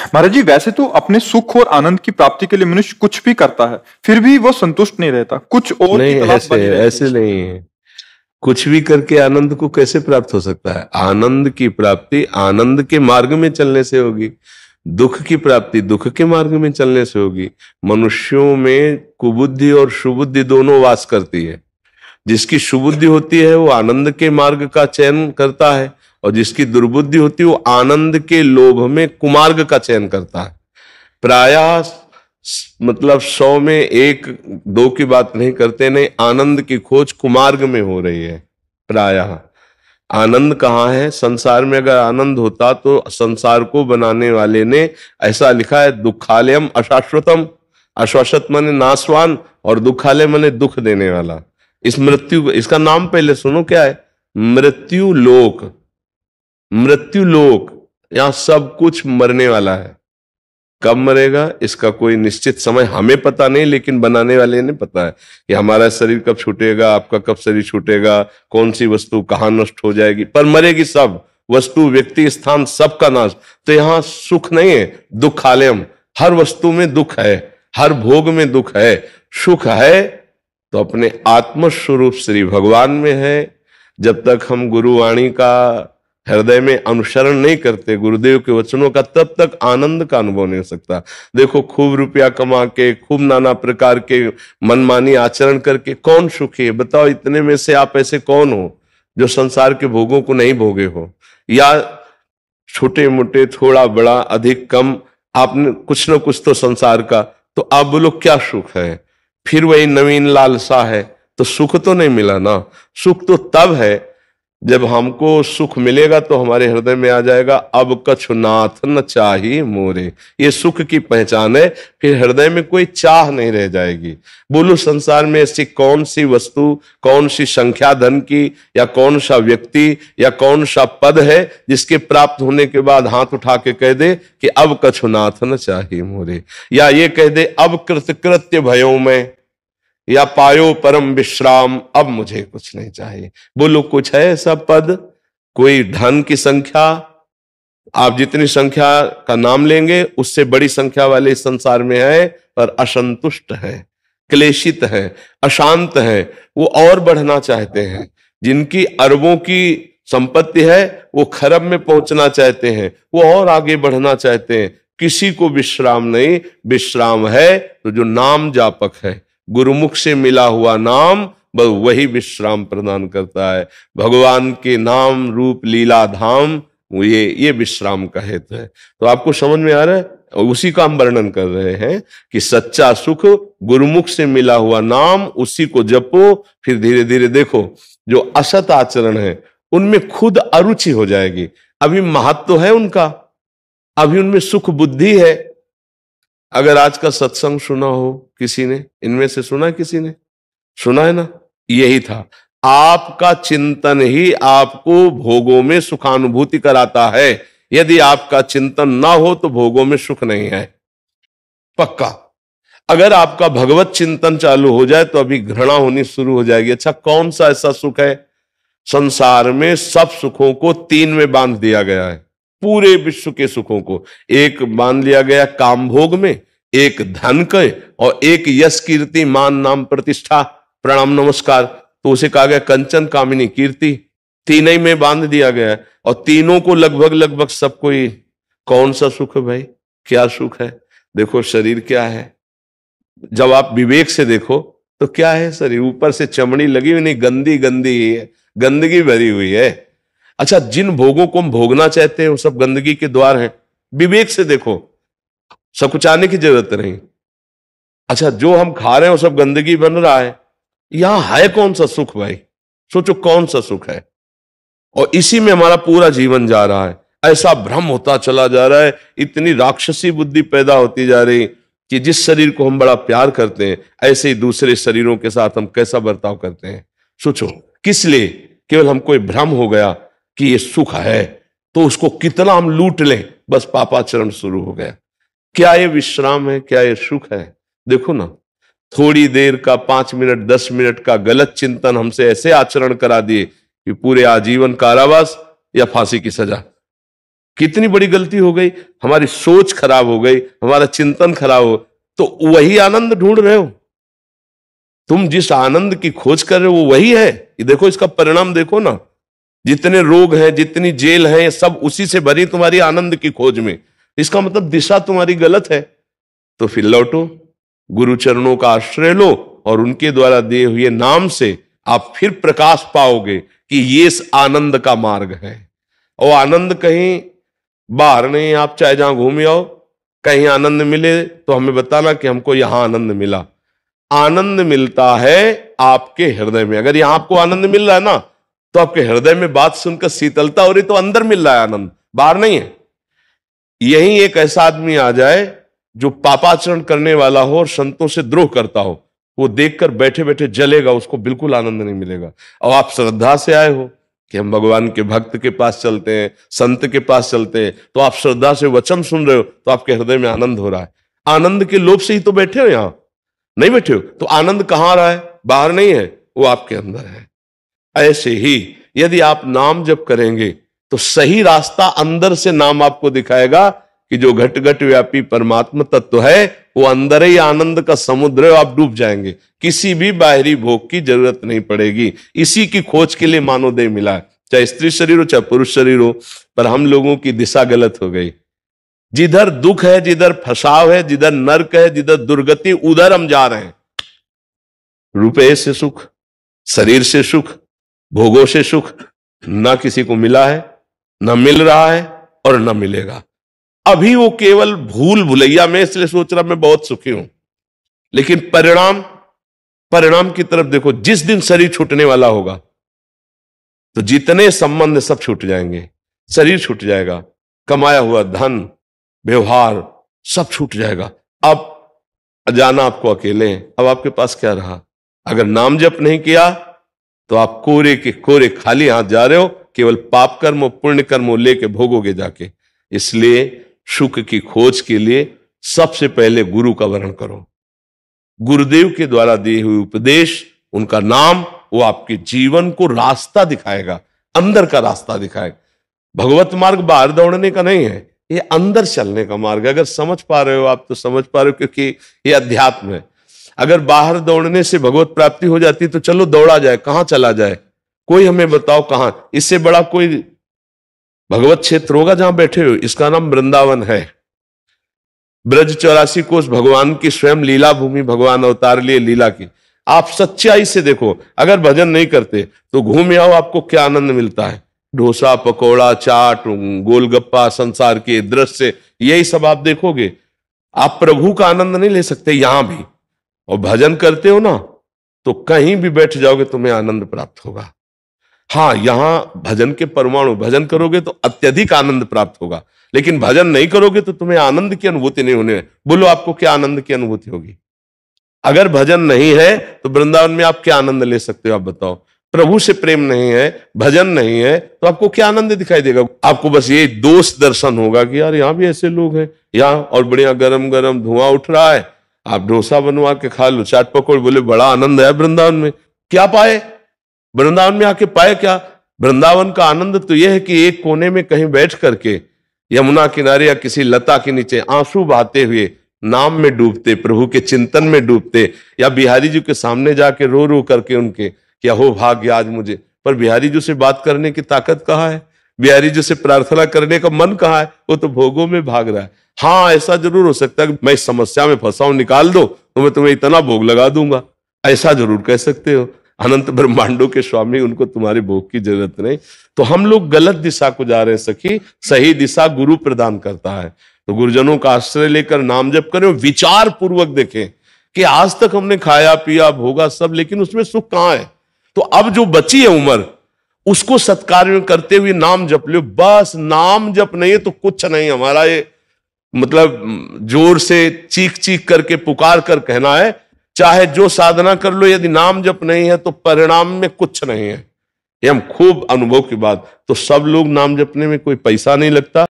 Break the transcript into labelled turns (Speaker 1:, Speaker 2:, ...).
Speaker 1: महाराज जी, वैसे तो अपने सुख और आनंद की प्राप्ति के लिए मनुष्य कुछ भी करता है, फिर भी वो संतुष्ट नहीं रहता, कुछ और की
Speaker 2: नहीं,
Speaker 1: तलाश
Speaker 2: ऐसे
Speaker 1: बनी रहती है
Speaker 2: ऐसे
Speaker 1: उसकी।
Speaker 2: नहीं है। कुछ भी करके आनंद को कैसे प्राप्त हो सकता है? आनंद की प्राप्ति आनंद के मार्ग में चलने से होगी, दुख की प्राप्ति दुख के मार्ग में चलने से होगी। मनुष्यों में कुबुद्धि और सुबुद्धि दोनों वास करती है। जिसकी सुबुद्धि होती है वो आनंद के मार्ग का चयन करता है, और जिसकी दुर्बुद्धि होती है वो आनंद के लोभ में कुमार्ग का चयन करता है। प्रायः मतलब 100 में 1-2 की बात नहीं करते, नहीं, आनंद की खोज कुमार्ग में हो रही है प्रायः। आनंद कहाँ है? संसार में अगर आनंद होता तो संसार को बनाने वाले ने ऐसा लिखा है, दुखालयम अशाश्वतम। अशाश्वत माने नाशवान, और दुखालय माने दुख देने वाला। इस मृत्यु, इसका नाम पहले सुनो क्या है, मृत्यु लोक। मृत्यु लोक, यहां सब कुछ मरने वाला है। कब मरेगा इसका कोई निश्चित समय हमें पता नहीं, लेकिन बनाने वाले ने पता है कि हमारा शरीर कब छूटेगा, आपका कब शरीर छूटेगा, कौन सी वस्तु कहाँ नष्ट हो जाएगी, पर मरेगी सब वस्तु, व्यक्ति, स्थान, सबका नाश। तो यहाँ सुख नहीं है, दुखालयम। हर वस्तु में दुख है, हर भोग में दुख है। सुख है तो अपने आत्मस्वरूप श्री भगवान में है। जब तक हम गुरुवाणी का हृदय में अनुसरण नहीं करते, गुरुदेव के वचनों का, तब तक आनंद का अनुभव नहीं हो सकता। देखो, खूब रुपया कमा के, खूब नाना प्रकार के मनमानी आचरण करके कौन सुखी है? बताओ, इतने में से आप ऐसे कौन हो जो संसार के भोगों को नहीं भोगे हो? या छोटे मोटे, थोड़ा बड़ा, अधिक कम, आपने कुछ ना कुछ तो संसार का, तो आप बोलो क्या सुख है? फिर वही नवीन लालसा है, तो सुख तो नहीं मिला ना। सुख तो तब है जब हमको सुख मिलेगा तो हमारे हृदय में आ जाएगा, अब कछु नाथ न चाही मोरे। ये सुख की पहचान है। फिर हृदय में कोई चाह नहीं रह जाएगी। बोलो, संसार में ऐसी कौन सी वस्तु, कौन सी संख्या धन की, या कौन सा व्यक्ति, या कौन सा पद है जिसके प्राप्त होने के बाद हाथ उठा के कह दे कि अब कछु नाथ न चाही मोरे, या ये कह दे अब कृतकृत्य भयो मैं, या पायो परम विश्राम, अब मुझे कुछ नहीं चाहिए। बोलो, कुछ है ऐसा पद? कोई धन की संख्या, आप जितनी संख्या का नाम लेंगे उससे बड़ी संख्या वाले इस संसार में है, पर असंतुष्ट है, क्लेशित है, अशांत है। वो और बढ़ना चाहते हैं। जिनकी अरबों की संपत्ति है वो खरब में पहुंचना चाहते हैं, वो और आगे बढ़ना चाहते हैं। किसी को विश्राम नहीं। विश्राम है तो जो नाम जापक है, गुरुमुख से मिला हुआ नाम, वही विश्राम प्रदान करता है। भगवान के नाम रूप लीला धाम, ये विश्राम का हेतु है। तो आपको समझ में आ रहा है? उसी का हम वर्णन कर रहे हैं कि सच्चा सुख गुरुमुख से मिला हुआ नाम, उसी को जपो। फिर धीरे धीरे देखो, जो असत आचरण है उनमें खुद अरुचि हो जाएगी। अभी महत्व है उनका, अभी उनमें सुख बुद्धि है। अगर आज का सत्संग सुना हो किसी ने, इनमें से सुना, किसी ने सुना है ना? यही था, आपका चिंतन ही आपको भोगों में सुखानुभूति कराता है। यदि आपका चिंतन ना हो तो भोगों में सुख नहीं है, पक्का। अगर आपका भगवत चिंतन चालू हो जाए तो अभी घृणा होनी शुरू हो जाएगी। अच्छा, कौन सा ऐसा सुख है? संसार में सब सुखों को 3 में बांध दिया गया है। पूरे विश्व के सुखों को एक बांध लिया गया काम भोग में, एक धन के, और एक यश कीर्ति मान नाम प्रतिष्ठा प्रणाम नमस्कार, तो उसे कहा गया कंचन कामिनी कीर्ति। 3 ही में बांध दिया गया है, और तीनों को लगभग लगभग सब कोई। कौन सा सुख है भाई? क्या सुख है? देखो, शरीर क्या है? जब आप विवेक से देखो तो क्या है शरीर? ऊपर से चमड़ी लगी हुई नहीं, गंदी गंदी है, गंदगी भरी हुई है। अच्छा, जिन भोगों को हम भोगना चाहते हैं वो सब गंदगी के द्वार हैं। विवेक से देखो, सकुचाने की जरूरत नहीं। अच्छा, जो हम खा रहे हैं वो सब गंदगी बन रहा है। यहां है कौन सा सुख भाई? सोचो, कौन सा सुख है? और इसी में हमारा पूरा जीवन जा रहा है। ऐसा भ्रम होता चला जा रहा है, इतनी राक्षसी बुद्धि पैदा होती जा रही कि जिस शरीर को हम बड़ा प्यार करते हैं, ऐसे ही दूसरे शरीरों के साथ हम कैसा बर्ताव करते हैं। सोचो, किस लिए? केवल हमको ये भ्रम हो गया कि ये सुख है, तो उसको कितना हम लूट लें, बस पापाचरण शुरू हो गया। क्या ये विश्राम है? क्या ये सुख है? देखो ना, थोड़ी देर का 5 मिनट 10 मिनट का गलत चिंतन हमसे ऐसे आचरण करा दिए कि पूरे आजीवन कारावास या फांसी की सजा। कितनी बड़ी गलती हो गई, हमारी सोच खराब हो गई, हमारा चिंतन खराब हो, तो वही आनंद ढूंढ रहे हो। तुम जिस आनंद की खोज कर रहे हो वो वही है। ये देखो, इसका परिणाम देखो ना, जितने रोग हैं, जितनी जेल है, सब उसी से भरी तुम्हारी आनंद की खोज में। इसका मतलब दिशा तुम्हारी गलत है। तो फिर लौटो, गुरु चरणों का आश्रय लो और उनके द्वारा दिए हुए नाम से आप फिर प्रकाश पाओगे कि ये इस आनंद का मार्ग है। और आनंद कहीं बाहर नहीं, आप चाहे जहां घूम आओ, कहीं आनंद मिले तो हमें बताना कि हमको यहां आनंद मिला। आनंद मिलता है आपके हृदय में। अगर यहां आपको आनंद मिल रहा है ना, तो आपके हृदय में बात सुनकर शीतलता हो रही, तो अंदर मिल रहा है आनंद, बाहर नहीं है। यही एक ऐसा आदमी आ जाए जो पापाचरण करने वाला हो और संतों से द्रोह करता हो, वो देखकर बैठे बैठे जलेगा, उसको बिल्कुल आनंद नहीं मिलेगा। और आप श्रद्धा से आए हो कि हम भगवान के भक्त के पास चलते हैं, संत के पास चलते हैं, तो आप श्रद्धा से वचन सुन रहे हो, तो आपके हृदय में आनंद हो रहा है। आनंद के लोभ से ही तो बैठे हो, यहां नहीं बैठे हो। तो आनंद कहां रहा है? बाहर नहीं है, वो आपके अंदर है। ऐसे ही यदि आप नाम जप करेंगे तो सही रास्ता अंदर से नाम आपको दिखाएगा कि जो घट घट व्यापी परमात्मा तत्व है वो अंदर ही आनंद का समुद्र है। आप डूब जाएंगे, किसी भी बाहरी भोग की जरूरत नहीं पड़ेगी। इसी की खोज के लिए मानवदेह मिला है, चाहे स्त्री शरीर हो चाहे पुरुष शरीर हो। पर हम लोगों की दिशा गलत हो गई। जिधर दुख है, जिधर फसाव है, जिधर नर्क है, जिधर दुर्गति, उधर हम जा रहे हैं। रुपये से सुख, शरीर से सुख, भोगों से सुख ना किसी को मिला है, ना मिल रहा है और ना मिलेगा। अभी वो केवल भूल भुलैया में, इसलिए सोच रहा मैं बहुत सुखी हूं। लेकिन परिणाम की तरफ देखो, जिस दिन शरीर छूटने वाला होगा तो जितने संबंध सब छूट जाएंगे, शरीर छूट जाएगा, कमाया हुआ धन, व्यवहार सब छूट जाएगा। अब जाना आपको अकेले हैं, अब आपके पास क्या रहा? अगर नाम जप नहीं किया तो आप कोरे के कोरे खाली हाथ जा रहे हो, केवल पाप कर्म और पुण्य कर्म लेके भोगोगे जाके। इसलिए सुख की खोज के लिए सबसे पहले गुरु का वर्ण करो। गुरुदेव के द्वारा दिए हुए उपदेश, उनका नाम, वो आपके जीवन को रास्ता दिखाएगा, अंदर का रास्ता दिखाएगा। भगवत मार्ग बाहर दौड़ने का नहीं है, ये अंदर चलने का मार्ग है। अगर समझ पा रहे हो आप तो समझ पा रहे हो, क्योंकि ये अध्यात्म है। अगर बाहर दौड़ने से भगवत प्राप्ति हो जाती तो चलो दौड़ा जाए, कहां चला जाए? कोई हमें बताओ कहां? इससे बड़ा कोई भगवत क्षेत्र होगा जहां बैठे हो? इसका नाम वृंदावन है। ब्रज 84 कोष भगवान की स्वयं लीला भूमि, भगवान अवतार लिए लीला की। आप सच्चाई से देखो, अगर भजन नहीं करते तो घूम आओ, आपको क्या आनंद मिलता है? डोसा, पकौड़ा, चाट, गोलगप्पा, संसार के दृश्य, यही सब आप देखोगे। आप प्रभु का आनंद नहीं ले सकते यहां भी। और भजन करते हो ना, तो कहीं भी बैठ जाओगे तुम्हें आनंद प्राप्त होगा। हाँ, यहां भजन के परमाणु, भजन करोगे तो अत्यधिक आनंद प्राप्त होगा, लेकिन भजन नहीं करोगे तो तुम्हें आनंद की अनुभूति नहीं होने। बोलो आपको क्या आनंद की अनुभूति होगी? अगर भजन नहीं है तो वृंदावन में आप क्या आनंद ले सकते हो? आप बताओ। प्रभु से प्रेम नहीं है, भजन नहीं है, तो आपको क्या आनंद दिखाई देगा? आपको बस ये दोष दर्शन होगा कि यार यहाँ भी ऐसे लोग हैं, यहाँ और बढ़िया गरम गरम धुआं उठ रहा है, आप डोसा बनवा के खा लो, चाट पकौड़, बोले बड़ा आनंद है वृंदावन में। क्या पाए वृंदावन में आके? पाए क्या? वृंदावन का आनंद तो यह है कि एक कोने में कहीं बैठ करके यमुना किनारे या किसी लता के नीचे आंसू बहाते हुए नाम में डूबते, प्रभु के चिंतन में डूबते, या बिहारी जी के सामने जाके रो रो करके उनके क्या हो भाग्य आज मुझे। पर बिहारी जी से बात करने की ताकत कहाँ है? बिहारी जी से प्रार्थना करने का मन कहाँ है? वो तो भोगों में भाग रहा है। हाँ, ऐसा जरूर हो सकता है कि मैं इस समस्या में फंसा हूं, निकाल दो तो मैं तुम्हें इतना भोग लगा दूंगा, ऐसा जरूर कह सकते हो। अनंत ब्रह्मांडों के स्वामी, उनको तुम्हारे भोग की जरूरत नहीं। तो हम लोग गलत दिशा को जा रहे हैं सखी, सही दिशा गुरु प्रदान करता है। तो गुरुजनों का आश्रय लेकर नाम जप करें, विचार पूर्वक देखें कि आज तक हमने खाया पिया भोगा सब, लेकिन उसमें सुख कहां है? तो अब जो बची है उम्र, उसको सत्कार्य में करते हुए नाम जप लो। बस नाम जप नहीं है तो कुछ नहीं। हमारा ये मतलब जोर से चीख चीख करके पुकार कर कहना है, चाहे जो साधना कर लो, यदि नाम जप नहीं है तो परिणाम में कुछ नहीं है। ये हम खूब अनुभव की बात। तो सब लोग नाम जपने में कोई पैसा नहीं लगता।